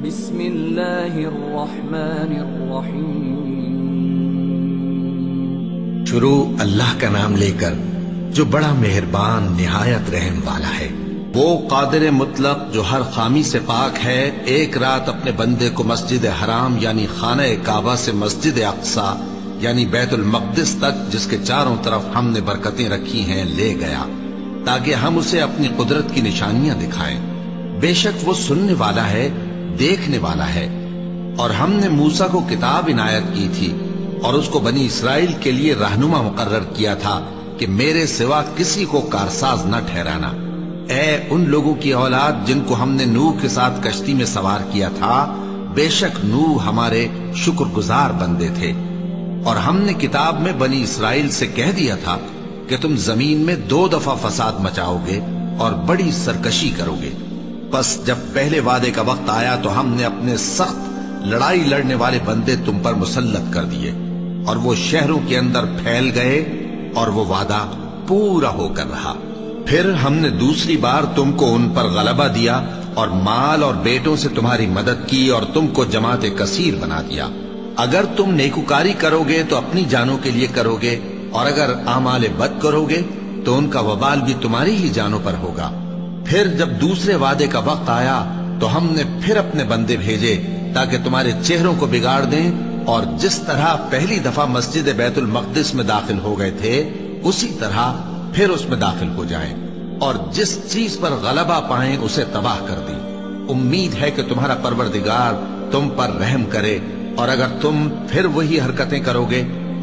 بسم اللہ الرحمن الرحیم۔ شروع اللہ کا نام لے کر جو بڑا مہربان نہایت رحم والا ہے۔ وہ قادر مطلق جو ہر خامی سے پاک ہے، ایک رات اپنے بندے کو مسجد حرام یعنی خانہ کعبہ سے مسجد اقصی یعنی بیت المقدس تک، جس کے چاروں طرف ہم نے برکتیں رکھی ہیں، لے گیا تاکہ ہم اسے اپنی قدرت کی نشانیاں دکھائیں۔ بے شک وہ سننے والا ہے، دیکھنے والا ہے۔ اور ہم نے موسیٰ کو کتاب عنایت کی تھی اور اس کو بنی اسرائیل کے لیے رہنما مقرر کیا تھا کہ میرے سوا کسی کو کارساز نہ ٹھہرانا۔ اے ان لوگوں کی اولاد جن کو ہم نے نوح کے ساتھ کشتی میں سوار کیا تھا، بے شک نوح ہمارے شکر گزار بندے تھے۔ اور ہم نے کتاب میں بنی اسرائیل سے کہہ دیا تھا کہ تم زمین میں 2 دفعہ فساد مچاؤ گے اور بڑی سرکشی کرو گے۔ پس جب پہلے وعدے کا وقت آیا تو ہم نے اپنے سخت لڑائی لڑنے والے بندے تم پر مسلط کر دیے، اور وہ شہروں کے اندر پھیل گئے، اور وہ وعدہ پورا ہو کر رہا۔ پھر ہم نے دوسری بار تم کو ان پر غلبہ دیا اور مال اور بیٹوں سے تمہاری مدد کی اور تم کو جماعت کثیر بنا دیا۔ اگر تم نیکوکاری کرو گے تو اپنی جانوں کے لیے کرو گے، اور اگر اعمال بد کرو گے تو ان کا وبال بھی تمہاری ہی جانوں پر ہوگا۔ پھر جب دوسرے وعدے کا وقت آیا تو ہم نے پھر اپنے بندے بھیجے تاکہ تمہارے چہروں کو بگاڑ دیں، اور جس طرح پہلی دفعہ مسجد بیت المقدس میں داخل ہو گئے تھے اسی طرح پھر اس میں داخل ہو جائیں، اور جس چیز پر غلبہ پائیں اسے تباہ کر دیں۔ امید ہے کہ تمہارا پروردگار تم پر رحم کرے، اور اگر تم پھر وہی حرکتیں کرو گے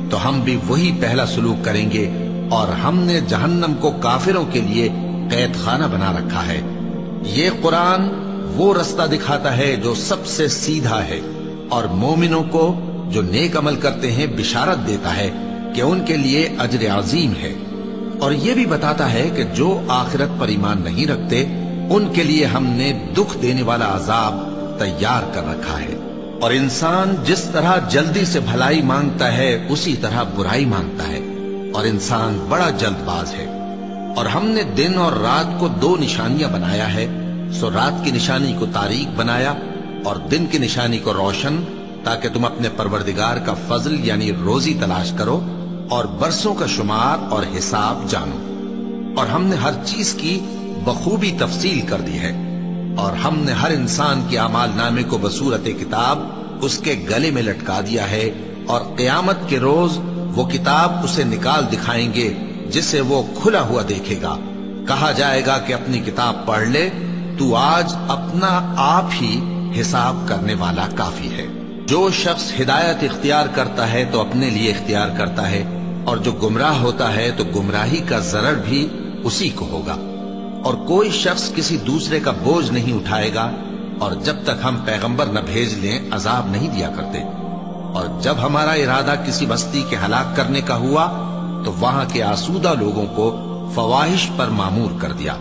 تو ہم بھی وہی پہلا سلوک کریں گے، اور ہم نے جہنم کو کافروں کے لیے قید خانہ بنا رکھا ہے۔ یہ قرآن وہ رستہ دکھاتا ہے جو سب سے سیدھا ہے، اور مومنوں کو جو نیک عمل کرتے ہیں بشارت دیتا ہے کہ ان کے لیے اجر عظیم ہے، اور یہ بھی بتاتا ہے کہ جو آخرت پر ایمان نہیں رکھتے ان کے لیے ہم نے دکھ دینے والا عذاب تیار کر رکھا ہے۔ اور انسان جس طرح جلدی سے بھلائی مانگتا ہے اسی طرح برائی مانگتا ہے، اور انسان بڑا جلد باز ہے۔ اور ہم نے دن اور رات کو 2 نشانیاں بنایا ہے، سو رات کی نشانی کو تاریک بنایا اور دن کی نشانی کو روشن، تاکہ تم اپنے پروردگار کا فضل یعنی روزی تلاش کرو اور برسوں کا شمار اور حساب جانو۔ اور ہم نے ہر چیز کی بخوبی تفصیل کر دی ہے، اور ہم نے ہر انسان کے اعمال نامے کو بصورت کتاب اس کے گلے میں لٹکا دیا ہے، اور قیامت کے روز وہ کتاب اسے نکال دکھائیں گے جسے وہ کھلا ہوا دیکھے گا۔ کہا جائے گا کہ اپنی کتاب پڑھ لے، تو آج اپنا آپ ہی حساب کرنے والا کافی ہے۔ جو شخص ہدایت اختیار کرتا ہے تو اپنے لیے اختیار کرتا ہے، اور جو گمراہ ہوتا ہے تو گمراہی کا ضرر بھی اسی کو ہوگا۔ اور کوئی شخص کسی دوسرے کا بوجھ نہیں اٹھائے گا، اور جب تک ہم پیغمبر نہ بھیج لیں عذاب نہیں دیا کرتے۔ اور جب ہمارا ارادہ کسی بستی کے ہلاک کرنے کا ہوا تو وہاں کے آسودہ لوگوں کو فواحش پر مامور کر دیا،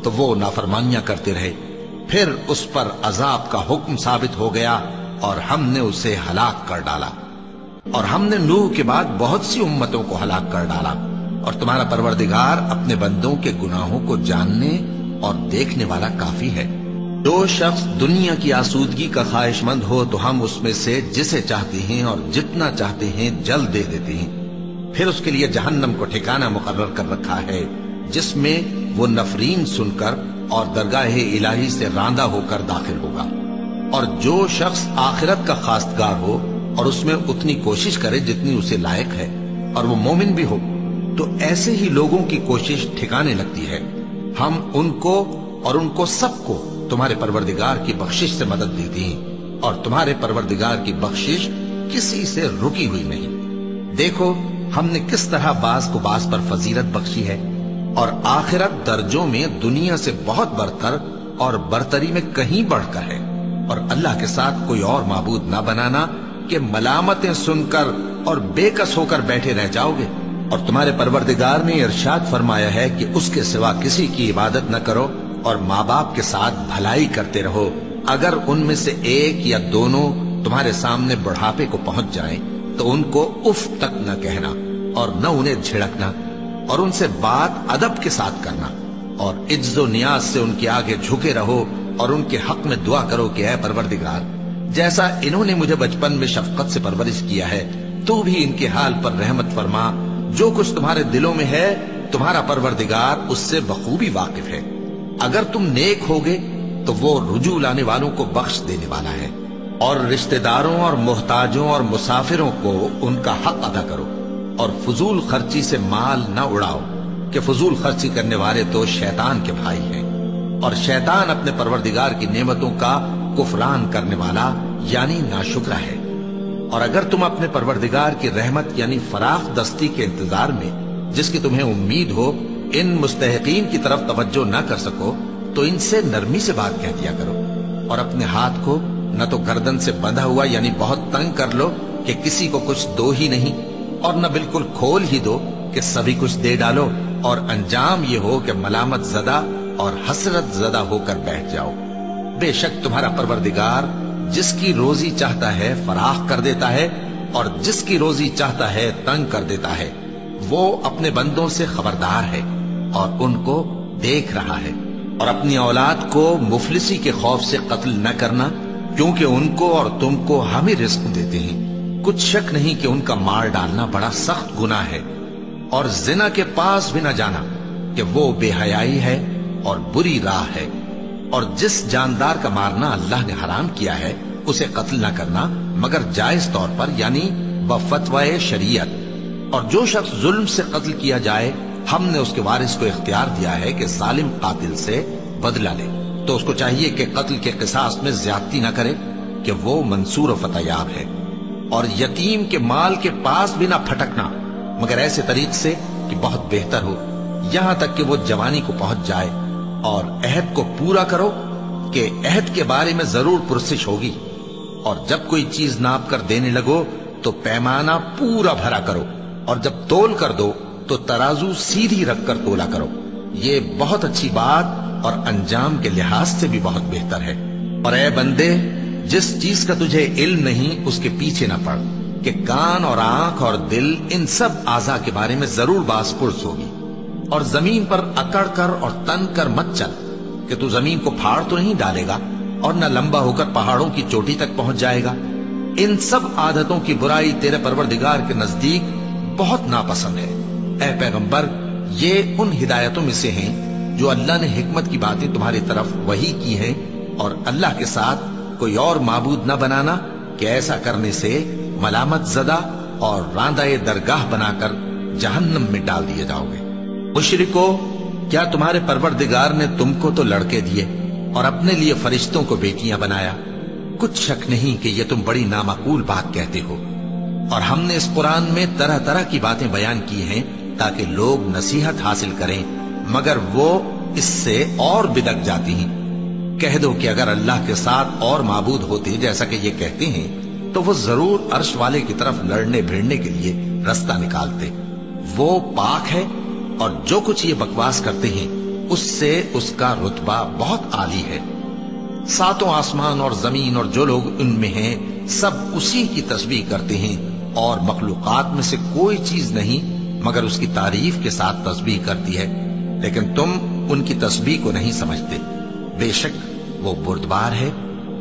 تو وہ نافرمانیاں کرتے رہے۔ پھر اس پر عذاب کا حکم ثابت ہو گیا اور ہم نے اسے ہلاک کر ڈالا۔ اور ہم نے نوح کے بعد بہت سی امتوں کو ہلاک کر ڈالا، اور تمہارا پروردگار اپنے بندوں کے گناہوں کو جاننے اور دیکھنے والا کافی ہے۔ جو شخص دنیا کی آسودگی کا خواہش مند ہو تو ہم اس میں سے جسے چاہتے ہیں اور جتنا چاہتے ہیں جلد دے دیتے ہیں۔ پھر اس کے لیے جہنم کو ٹھکانہ مقرر کر رکھا ہے، جس میں وہ نفرین سن کر اور درگاہ الہی سے راندہ ہو کر داخل ہوگا۔ اور جو شخص آخرت کا خواستگار ہو اور اس میں اتنی کوشش کرے جتنی اسے لائق ہے، اور وہ مومن بھی ہو، تو ایسے ہی لوگوں کی کوشش ٹھکانے لگتی ہے۔ ہم ان کو اور ان کو سب کو تمہارے پروردگار کی بخشش سے مدد دیتی ہیں، اور تمہارے پروردگار کی بخشش کسی سے رکی ہوئی نہیں۔ دیکھو ہم نے کس طرح باز کو باز پر فضیلت بخشی ہے، اور آخرت درجوں میں دنیا سے بہت برتر اور برتری میں کہیں بڑھ کر ہے۔ اور اللہ کے ساتھ کوئی اور معبود نہ بنانا کہ ملامتیں سن کر اور بے کس ہو کر بیٹھے رہ جاؤ گے۔ اور تمہارے پروردگار نے ارشاد فرمایا ہے کہ اس کے سوا کسی کی عبادت نہ کرو، اور ماں باپ کے ساتھ بھلائی کرتے رہو۔ اگر ان میں سے ایک یا دونوں تمہارے سامنے بڑھاپے کو پہنچ جائیں تو ان کو اف تک نہ کہنا، اور نہ انہیں جھڑکنا، اور ان سے بات ادب کے ساتھ کرنا، اور عجز و نیاز سے ان کے آگے جھکے رہو، और उनके हक में दुआ करो कि ऐ परवरदिगार, जैसा इन्होंने मुझे बचपन में शफकत से परवरिश किया है, तू भी इनके हाल पर रहमत फरमा। जो कुछ तुम्हारे दिलों में है, तुम्हारा परवरदिगार उससे बखूबी वाकिफ है। अगर तुम नेक होगे तो वो रुजू लाने वालों को बख्श देने वाला है। और रिश्तेदारों और मोहताजों और मुसाफिरों को उनका हक अदा करो, और फजूल खर्ची से माल न उड़ाओ कि फजूल खर्ची करने वाले तो शैतान के भाई हैं, और शैतान अपने परवरदिगार की नेमतों का कुफरान करने वाला यानी नाशुक्रा है। और अगर तुम अपने परवरदिगार की रहमत यानी फराख दस्ती के इंतजार में, जिसकी तुम्हें उम्मीद हो, इन मुस्तहिकीन की तरफ तवज्जो न कर सको तो इनसे नरमी से बात कह दिया करो, और अपने हाथ को न तो गर्दन से बंधा हुआ यानी बहुत तंग कर लो कि किसी को कुछ दो ही नहीं, और न बिल्कुल खोल ही दो कि सभी कुछ दे डालो, और अंजाम ये हो कि मलामत ज़दा और हसरत ज़दा होकर बैठ जाओ। बेशक तुम्हारा परवरदिगार जिसकी रोजी चाहता है फराख कर देता है, और जिसकी रोजी चाहता है तंग कर देता है। वो अपने बंदों से खबरदार है और उनको देख रहा है। और अपनी औलाद को मुफलिसी के खौफ से कत्ल न करना, क्योंकि उनको और तुमको हम ही रिस्क देते हैं। कुछ शक नहीं कि उनका मार डालना बड़ा सख्त गुनाह है। और जिना के पास भी न जाना कि वो बेहयाई है और बुरी राह है। और जिस जानदार का मारना अल्लाह ने हराम किया है उसे कत्ल न करना मगर जायज तौर पर यानी बफतवाए शरीयत। और जो शख्स जुल्म से कत्ल किया जाए, हमने उसके वारिस को इख्तियार दिया है कि जालिम कातिल से बदला ले, तो उसको चाहिए कि कत्ल के किसास में ज्यादती न करे कि वो मंसूर फतयाब है। और यतीम के माल के पास भी ना फटकना मगर ऐसे तरीक से कि बहुत बेहतर हो, यहां तक कि वो जवानी को पहुंच जाए। और अहद को पूरा करो कि अहद के बारे में जरूर पुरसिश होगी। और जब कोई चीज नाप कर देने लगो तो पैमाना पूरा भरा करो, और जब तोल कर दो तो तराजू सीधी रखकर तोला करो। ये बहुत अच्छी बात और अंजाम के लिहाज से भी बहुत बेहतर है। और ए बंदे, जिस चीज का तुझे इल्म नहीं उसके पीछे न पड़ कि कान और आंख और दिल इन सब आज़ा के बारे में जरूर बास पुरस होगी। और जमीन पर अकड़ कर और तन कर मत चल कि तू जमीन को फाड़ तो नहीं डालेगा और न लंबा होकर पहाड़ों की चोटी तक पहुंच जाएगा। इन सब आदतों की बुराई तेरे परवरदिगार के नजदीक बहुत नापसंद है। ऐ पैगंबर, ये उन हिदायतों में से हैं जो अल्लाह ने हिकमत की बातें तुम्हारी तरफ वही की हैं। और अल्लाह के साथ कोई और माबूद न बनाना कि ऐसा करने से मलामत ज़दा और रांदाए दरगाह बनाकर जहन्नम में डाल दिए जाओगे। मुशरिको, क्या तुम्हारे परवरदिगार ने तुमको तो लड़के दिए और अपने लिए फरिश्तों को बेटियां बनाया? कुछ शक नहीं कि ये तुम बड़ी नामाकूल बात कहते हो। और हमने इस कुरान में तरह तरह की बातें बयान की हैं ताकि लोग नसीहत हासिल करें, मगर वो इससे और बिदक जाती हैं। कह दो कि अगर अल्लाह के साथ और माबूद होते जैसा कि ये कहते हैं तो वो जरूर अर्श वाले की तरफ लड़ने भिड़ने के लिए रास्ता निकालते। वो पाक है और जो कुछ ये बकवास करते हैं उससे उसका रुतबा बहुत आली है। सातों आसमान और जमीन और जो लोग उनमें हैं सब उसी की तस्बीह करते हैं, और मखलूकात में से कोई चीज नहीं मगर उसकी तारीफ के साथ तस्बीह करती है, लेकिन तुम उनकी तस्बीह को नहीं समझते। बेशक वो बुर्दबार है,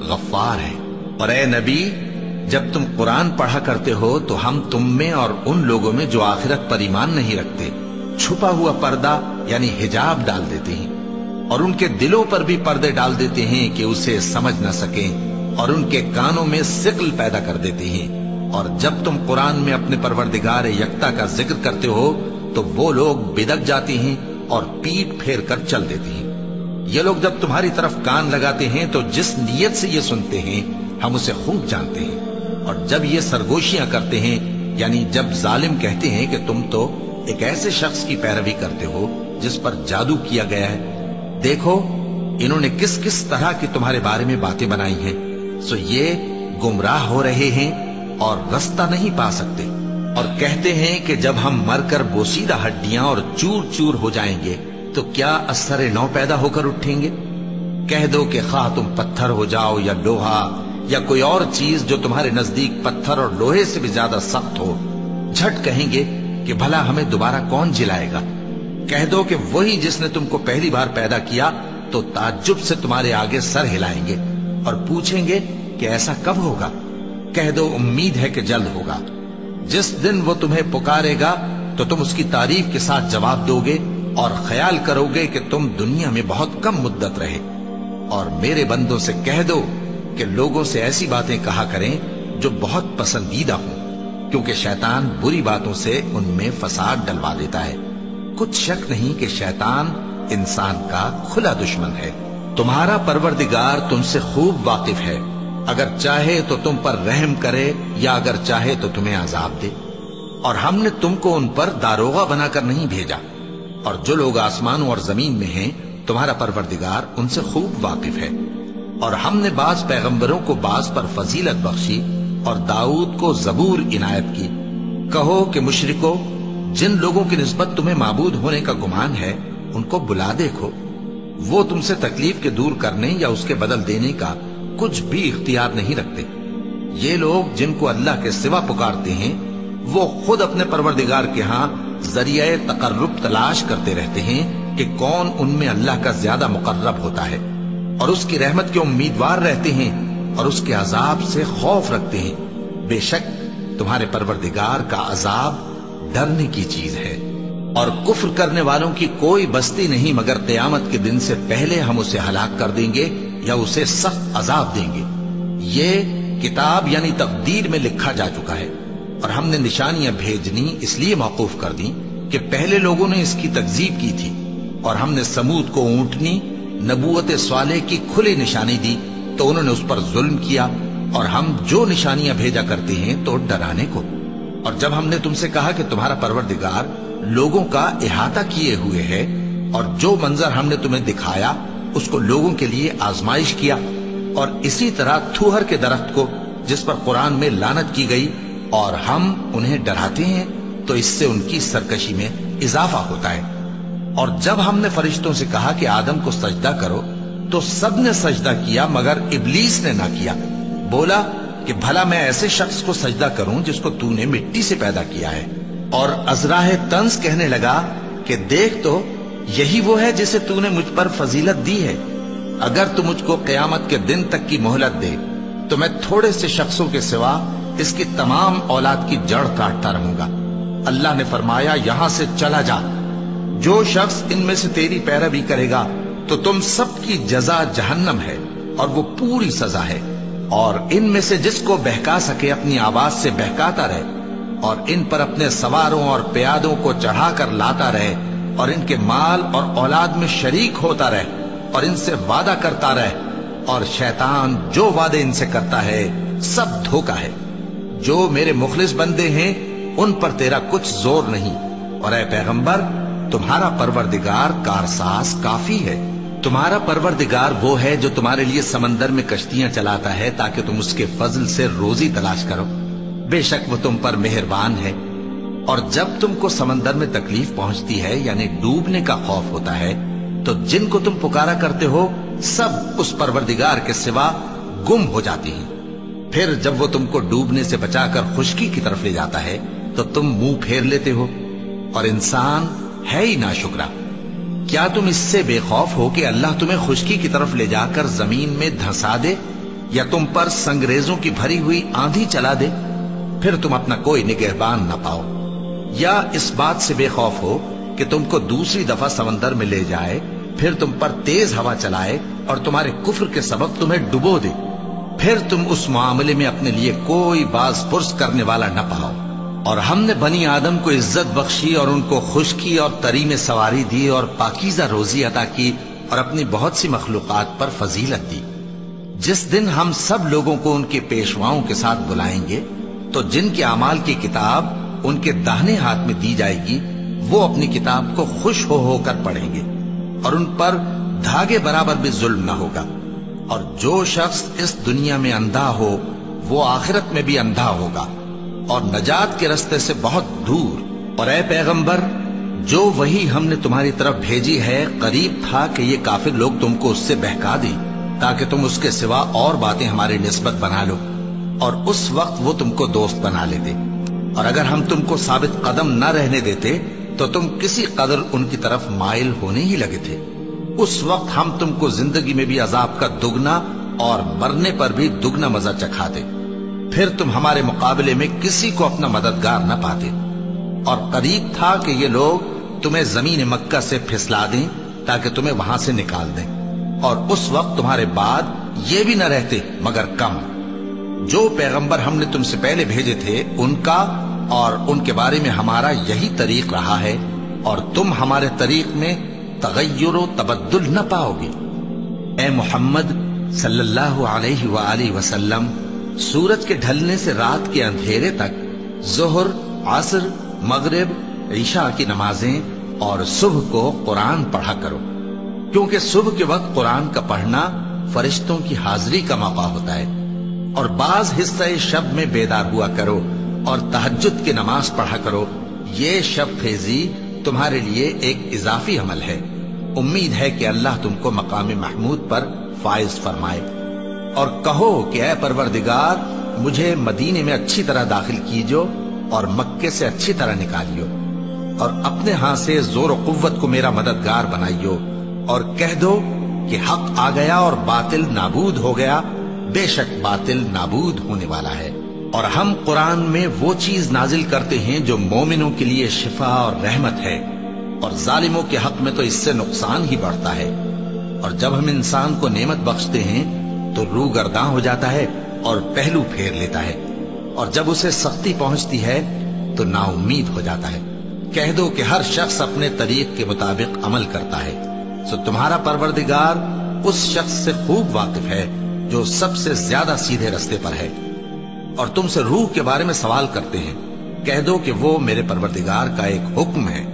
गफ्फार है। और ए नबी, जब तुम कुरान पढ़ा करते हो तो हम तुम में और उन लोगों में जो आखिरत पर ईमान नहीं रखते छुपा हुआ पर्दा यानी हिजाब डाल देते हैं, और उनके दिलों पर भी पर्दे डाल देते हैं कि उसे समझ न सकें, और उनके कानों में सिक्ल पैदा कर देते हैं। और जब तुम कुरान में अपने परवरदिगार यकता का जिक्र करते हो तो वो लोग बिदक जाते हैं और पीठ फेर कर चल देते हैं। ये लोग जब तुम्हारी तरफ कान लगाते हैं तो जिस नीयत से ये सुनते हैं हम उसे खूब जानते हैं। और जब ये सरगोशियां करते हैं यानी जब जालिम कहते हैं कि तुम तो एक ऐसे शख्स की पैरवी करते हो जिस पर जादू किया गया है, देखो इन्होंने किस किस तरह की तुम्हारे बारे में बातें बनाई हैं, सो ये गुमराह हो रहे हैं और रास्ता नहीं पा सकते। और कहते हैं कि जब हम मरकर बोसीदा हड्डियां और चूर चूर हो जाएंगे तो क्या असर नौ पैदा होकर उठेंगे। कह दो कि खा तुम पत्थर हो जाओ या लोहा या कोई और चीज जो तुम्हारे नजदीक पत्थर और लोहे से भी ज्यादा सख्त हो, झट कहेंगे कि भला हमें दोबारा कौन जिलाएगा। कह दो कि वही जिसने तुमको पहली बार पैदा किया تو ताज्जुब से तुम्हारे आगे सर हिलाएंगे और पूछेंगे कि ऐसा कब होगा। कह दो उम्मीद है कि जल्द होगा। जिस दिन वो तुम्हें पुकारेगा तो तुम उसकी तारीफ के साथ जवाब दोगे और ख्याल करोगे कि तुम दुनिया में बहुत कम मुद्दत रहे। और मेरे बंदों से कह दो कि लोगों से ऐसी बातें कहा करें जो बहुत पसंदीदा हो, क्योंकि शैतान बुरी बातों से उनमें फसाद डलवा देता है। कुछ शक नहीं कि शैतान इंसान का खुला दुश्मन है। तुम्हारा परवरदिगार तुमसे खूब वाकिफ है, अगर चाहे तो तुम पर रहम करे या अगर चाहे तो तुम्हें अजाब दे। और हमने तुमको उन पर दारोगा बनाकर नहीं भेजा, और जो लोग आसमानों और जमीन में हैं तुम्हारा परवरदिगार उनसे खूब वाकिफ है। और हमने बाज पैगंबरों को बाज पर फजीलत बख्शी और दाऊद को जबूर इनायत की। कहो कि मुशरिको, जिन लोगों की निस्बत तुम्हें माबूद होने का गुमान है उनको बुला देखो, वो तुमसे तकलीफ के दूर करने या उसके बदल देने का कुछ भी इख्तियार नहीं रखते। ये लोग जिनको अल्लाह के सिवा पुकारते हैं वो खुद अपने परवरदिगार के यहाँ जरिए तकर्रुब तलाश करते रहते हैं कि कौन उनमें अल्लाह का ज्यादा मुकर्रब होता है, और उसकी रहमत के उम्मीदवार रहते हैं और उसके अजाब से खौफ रखते हैं। बेशक तुम्हारे परवरदिगार का अजाब डरने की चीज है। और कुफ्र करने वालों की कोई बस्ती नहीं मगर क़यामत के दिन से पहले हम उसे हलाक कर देंगे या उसे सख्त अजाब देंगे। ये किताब यानी तकदीर में लिखा जा चुका है, और हमने निशानियां भेजनी इसलिए मौकूफ कर दी कि पहले लोगों ने इसकी तकजीब की थी। और हमने समूद को ऊंटनी नबूवत स्वालेह की खुली निशानी दी तो उन्होंने उस पर जुल्म किया। और हम जो निशानियां भेजा करते हैं तो डराने को। और जब हमने तुमसे कहा कि तुम्हारा परवरदिगार लोगों का इहाता किए हुए है, और जो मंजर हमने तुम्हें दिखाया उसको लोगों के लिए आजमाइश किया, और इसी तरह थूहर के दरख्त को जिस पर कुरान में लानत की गई, और हम उन्हें डराते हैं तो इससे उनकी सरकशी में इजाफा होता है। और जब हमने फरिश्तों से कहा कि आदम को सजदा करो तो सबने सजदा किया मगर इब्लीस ने ना किया। बोला कि भला मैं ऐसे शख्स को सजदा करूं जिसको तूने मिट्टी से पैदा किया है। और अजराह तंस कहने लगा कि देख तो यही वो है जिसे तूने मुझ पर फजीलत दी है। अगर तू मुझको क़यामत के दिन तक की मोहलत दे तो मैं थोड़े से शख्सों के सिवा इसकी तमाम औलाद की जड़ काटता रहूंगा। अल्लाह ने फरमाया, यहां से चला जा। जो शख्स इनमें से तेरी पैरवी करेगा तो तुम सबकी जजा जहन्नम है और वो पूरी सजा है। और इनमें से जिसको बहका सके अपनी आवाज से बहकाता रहे, और इन पर अपने सवारों और प्यादों को चढ़ाकर लाता रहे, और इनके माल और औलाद में शरीक होता रहे, और इनसे वादा करता रहे। और शैतान जो वादे इनसे करता है सब धोखा है। जो मेरे मुखलिस बंदे हैं उन पर तेरा कुछ जोर नहीं। और ऐ पैगंबर, तुम्हारा परवरदिगार कारसाज काफी है। तुम्हारा परवरदिगार वो है जो तुम्हारे लिए समंदर में कश्तियां चलाता है ताकि तुम उसके फजल से रोजी तलाश करो। बेशक वो तुम पर मेहरबान है। और जब तुमको समंदर में तकलीफ पहुंचती है यानी डूबने का खौफ होता है तो जिनको तुम पुकारा करते हो सब उस परवरदिगार के सिवा गुम हो जाती हैं। फिर जब वो तुमको डूबने से बचाकर खुशकी की तरफ ले जाता है तो तुम मुंह फेर लेते हो। और इंसान है ही नाशुक्रा। क्या तुम इससे बेखौफ हो कि अल्लाह तुम्हें खुशकी की तरफ ले जाकर जमीन में धंसा दे या तुम पर संगरेजों की भरी हुई आंधी चला दे, फिर तुम अपना कोई निगहबान न पाओ? या इस बात से बेखौफ हो कि तुमको दूसरी दफा समंदर में ले जाए, फिर तुम पर तेज हवा चलाए और तुम्हारे कुफ्र के सबब तुम्हें डुबो दे, फिर तुम उस मामले में अपने लिए कोई बाज पुर्स करने वाला न पाओ। और हमने बनी आदम को इज्जत बख्शी और उनको खुशकी और तरी में सवारी दी और पाकीज़ा रोजी अता की और अपनी बहुत सी मखलूकात पर फजीलत दी। जिस दिन हम सब लोगों को उनके पेशवाओं के साथ बुलाएंगे तो जिनके अमाल की किताब उनके दाहिने हाथ में दी जाएगी वो अपनी किताब को खुश हो होकर पढ़ेंगे और उन पर धागे बराबर भी जुल्म न होगा। और जो शख्स इस दुनिया में अंधा हो वो आखिरत में भी अंधा होगा और नजात के रास्ते से बहुत दूर। और ऐ पैगंबर, जो वही हमने तुम्हारी तरफ भेजी है करीब था कि ये काफिर लोग तुमको उससे बहका दें ताकि तुम उसके सिवा और बातें हमारी निस्बत बना लो, और उस वक्त वो तुमको दोस्त बना लेते। और अगर हम तुमको साबित कदम न रहने देते तो तुम किसी कदर उनकी तरफ माइल होने ही लगे थे। उस वक्त हम तुमको जिंदगी में भी अजाब का दुगना और मरने पर भी दुगना मजा चखाते, फिर तुम हमारे मुकाबले में किसी को अपना मददगार न पाते। और करीब था कि ये लोग तुम्हें जमीन मक्का से फिसला दें ताकि तुम्हें वहां से निकाल दें, और उस वक्त तुम्हारे बाद ये भी न रहते मगर कम। जो पैगंबर हमने तुमसे पहले भेजे थे उनका और उनके बारे में हमारा यही तरीक रहा है, और तुम हमारे तरीक में तगय्युर व तबद्दुल न पाओगे। ए मोहम्मद सल्लल्लाहु अलैहि वालैहि वसल्लम, सूरज के ढलने से रात के अंधेरे तक जोहर, असर, मगरिब, ईशा की नमाजें और सुबह को कुरान पढ़ा करो, क्योंकि सुबह के वक्त कुरान का पढ़ना फरिश्तों की हाजिरी का मौका होता है। और बाज हिस्से शब में बेदार हुआ करो और तहज्जुद की नमाज पढ़ा करो। ये शब फेजी तुम्हारे लिए एक इजाफी अमल है। उम्मीद है कि अल्लाह तुमको मकाम महमूद पर फाइज फरमाए। और कहो कि ऐ परवरदिगार, मुझे मदीने में अच्छी तरह दाखिल कीजो और मक्के से अच्छी तरह निकालियो, और अपने हाथ से जोर और कुव्वत को मेरा मददगार बनाइयो, और कह दो कि हक आ गया और बातिल नाबूद हो गया। बेशक बातिल नाबूद होने वाला है। और हम कुरान में वो चीज नाजिल करते हैं जो मोमिनों के लिए शिफा और रहमत है, और जालिमों के हक में तो इससे नुकसान ही बढ़ता है। और जब हम इंसान को नेमत बख्शते हैं तो रूह गर्दां हो जाता है और पहलू फेर लेता है, और जब उसे सख्ती पहुंचती है तो नाउम्मीद हो जाता है। कह दो कि हर शख्स अपने तरीक के मुताबिक अमल करता है, सो तुम्हारा परवरदिगार उस शख्स से खूब वाकिफ है जो सबसे ज्यादा सीधे रास्ते पर है। और तुमसे रूह के बारे में सवाल करते हैं, कह दो कि वो मेरे परवरदिगार का एक हुक्म है,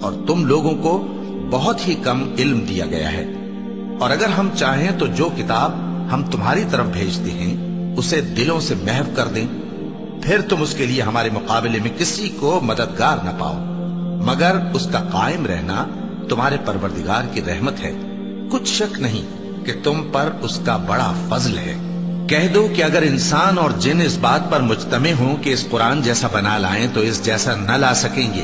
और तुम लोगों को बहुत ही कम इल्म दिया गया है। और अगर हम चाहें तो जो किताब हम तुम्हारी तरफ भेजते हैं उसे दिलों से महव कर दें, फिर तुम उसके लिए हमारे मुकाबले में किसी को मददगार न पाओ, मगर उसका कायम रहना तुम्हारे परवरदिगार की रहमत है। कुछ शक नहीं कि तुम पर उसका बड़ा फजल है। कह दो कि अगर इंसान और जिन इस बात पर मुजतमे हों कि इस कुरान जैसा बना लाएं तो इस जैसा न ला सकेंगे,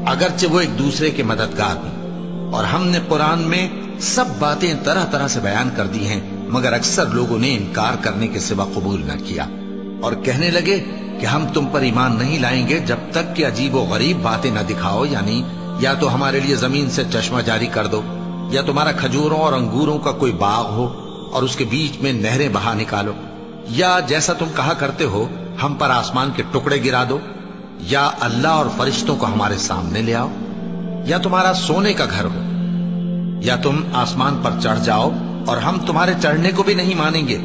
अगरचे वो एक दूसरे के मददगार हों। और हमने कुरान में सब बातें तरह तरह से बयान कर दी हैं, मगर अक्सर लोगों ने इनकार करने के सिवा कबूल न किया, और कहने लगे कि हम तुम पर ईमान नहीं लाएंगे जब तक कि अजीब व गरीब बातें न दिखाओ, यानी या तो हमारे लिए जमीन से चश्मा जारी कर दो, या तुम्हारा खजूरों और अंगूरों का कोई बाग हो और उसके बीच में नहरें बहा निकालो, या जैसा तुम कहा करते हो हम पर आसमान के टुकड़े गिरा दो, या अल्लाह और फरिश्तों को हमारे सामने ले आओ, या तुम्हारा सोने का घर हो, या तुम आसमान पर चढ़ जाओ और हम तुम्हारे चढ़ने को भी नहीं मानेंगे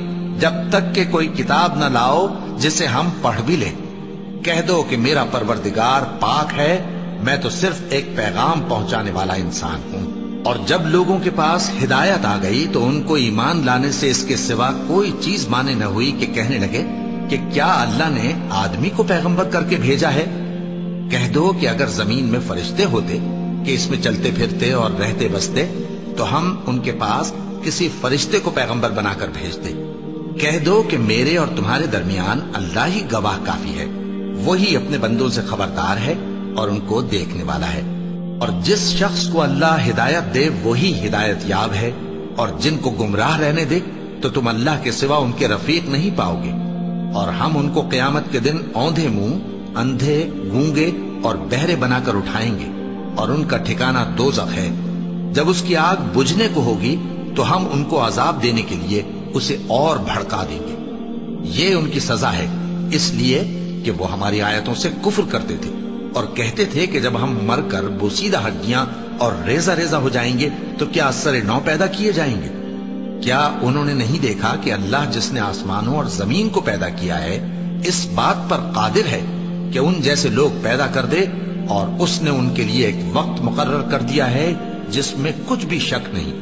जब तक कि कोई किताब न लाओ जिसे हम पढ़ भी लें। कह दो कि मेरा परवरदिगार पाक है, मैं तो सिर्फ एक पैगाम पहुंचाने वाला इंसान हूं। और जब लोगों के पास हिदायत आ गई तो उनको ईमान लाने से इसके सिवा कोई चीज माने न हुई कि कहने लगे कि क्या अल्लाह ने आदमी को पैगंबर करके भेजा है। कह दो कि अगर जमीन में फरिश्ते होते कि इसमें चलते फिरते और रहते बसते तो हम उनके पास किसी फरिश्ते को पैगंबर बनाकर भेजते। कह दो कि मेरे और तुम्हारे दरमियान अल्लाह ही गवाह काफी है, वही अपने बंदों से खबरदार है और उनको देखने वाला है। और जिस शख्स को अल्लाह हिदायत दे वही हिदायत याब है, और जिनको गुमराह रहने दे तो तुम अल्लाह के सिवा उनके रफीक नहीं पाओगे। और हम उनको क़यामत के दिन औंधे मुंह, अंधे, गूंगे और बहरे बनाकर उठाएंगे, और उनका ठिकाना दोज़ख है। जब उसकी आग बुझने को होगी तो हम उनको अजाब देने के लिए उसे और भड़का देंगे। ये उनकी सजा है, इसलिए कि वो हमारी आयतों से कुफ्र करते थे और कहते थे कि जब हम मरकर बोसीदा हड्डियां और रेजा रेजा हो जाएंगे तो क्या असर नौ पैदा किए जाएंगे। क्या उन्होंने नहीं देखा कि अल्लाह जिसने आसमानों और जमीन को पैदा किया है इस बात पर कादिर है कि उन जैसे लोग पैदा कर दे, और उसने उनके लिए एक वक्त मुकर्रर कर दिया है जिसमें कुछ भी शक नहीं।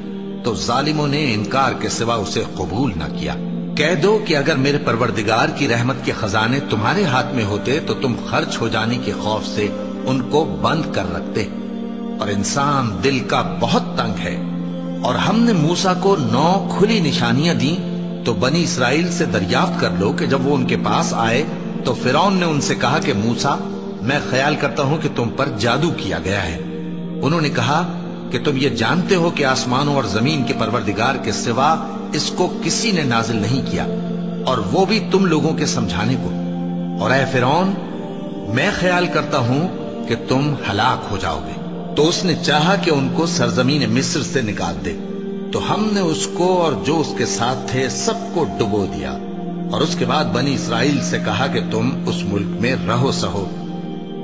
तो जालिमों ने इनकार के सिवा उसे कबूल न किया। कह दो कि अगर मेरे परवरदिगार की रहमत के खजाने तुम्हारे हाथ में होते तो तुम खर्च हो जाने के खौफ से उनको बंद कर रखते। और इंसान दिल का बहुत तंग है। और हमने मूसा को 9 खुली निशानियां दी, तो बनी इसराइल से दरियाफ्त कर लो कि जब वो उनके पास आए तो फिरौन ने उनसे कहा कि मूसा, मैं ख्याल करता हूं कि तुम पर जादू किया गया है। उन्होंने कहा, کہ تم یہ جانتے ہو کہ آسمانوں اور زمین کے پروردگار کے سوا اس کو کسی نے نازل نہیں کیا، اور وہ بھی تم لوگوں کے سمجھانے کو۔ اور اے فرعون، میں خیال کرتا ہوں کہ تم ہلاک ہو جاؤ گے۔ تو اس نے چاہا کہ ان کو سرزمین مصر سے نکال دے، تو ہم نے اس کو اور جو اس کے ساتھ تھے سب کو ڈبو دیا، اور اس کے بعد بنی اسرائیل سے کہا کہ تم اس ملک میں رہو سہو،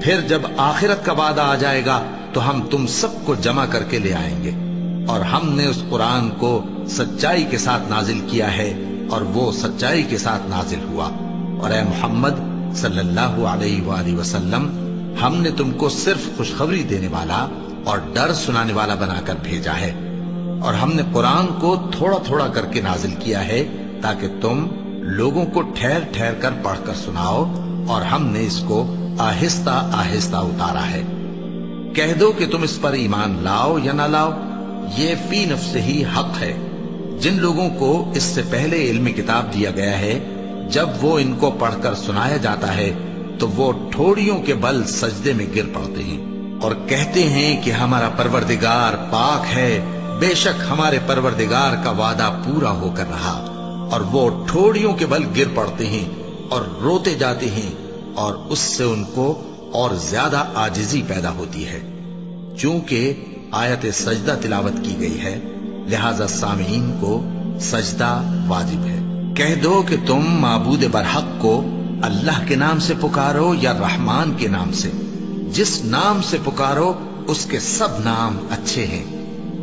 پھر جب آخرت کا وعدہ آ جائے گا تو ہم تم سب کو جمع کر کے لے آئیں گے۔ اور ہم نے اس قرآن کو سچائی کے ساتھ نازل کیا ہے، اور وہ سچائی کے ساتھ نازل ہوا۔ اور اے محمد صلی اللہ علیہ وآلہ وسلم، ہم نے تم کو صرف خوشخبری دینے والا اور ڈر سنانے والا بنا کر بھیجا ہے، اور ہم نے قرآن کو تھوڑا تھوڑا کر کے نازل کیا ہے تاکہ تم لوگوں کو ٹھہر ٹھہر کر پڑھ کر سناؤ، اور ہم نے اس کو آہستہ آہستہ اتارا ہے۔ کہہ دو کہ تم اس پر ایمان لاؤ یا نہ لاؤ، یہ فی نفسہ ہی حق ہے۔ جن لوگوں کو اس سے پہلے علم کتاب دیا گیا ہے، جب وہ ان کو پڑھ کر سنایا جاتا ہے تو وہ ٹھوڑیوں کے بل سجدے میں گر پڑتے ہیں اور کہتے ہیں کہ ہمارا پروردگار پاک ہے، بے شک ہمارے پروردگار کا وعدہ پورا ہو کر رہا۔ اور وہ ٹھوڑیوں کے بل گر پڑتے ہیں اور روتے جاتے ہیں، اور اس سے ان کو اور زیادہ عاجزی پیدا ہوتی ہے۔ چونکہ آیت سجدہ تلاوت کی گئی ہے، لہذا سامعین کو سجدہ واجب ہے۔ کہہ دو کہ تم معبود برحق کو اللہ کے نام سے پکارو یا رحمان کے نام سے، جس نام سے پکارو اس کے سب نام اچھے ہیں،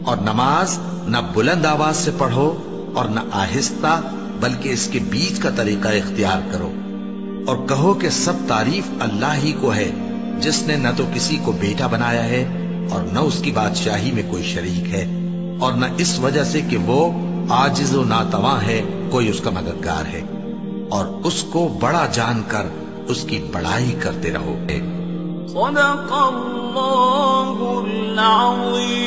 اور نماز نہ بلند آواز سے پڑھو اور نہ آہستہ، بلکہ اس کے بیچ کا طریقہ اختیار کرو، اور کہو کہ سب تعریف اللہ ہی کو ہے، جس نے نہ تو کسی کو بیٹا بنایا ہے اور نہ اس کی بادشاہی میں کوئی شریک ہے، اور نہ اس وجہ سے کہ وہ عاجز و ناتواں ہے کوئی اس کا مددگار ہے، اور اس کو بڑا جان کر اس کی بڑائی کرتے رہو۔ صدق اللہ العظیم۔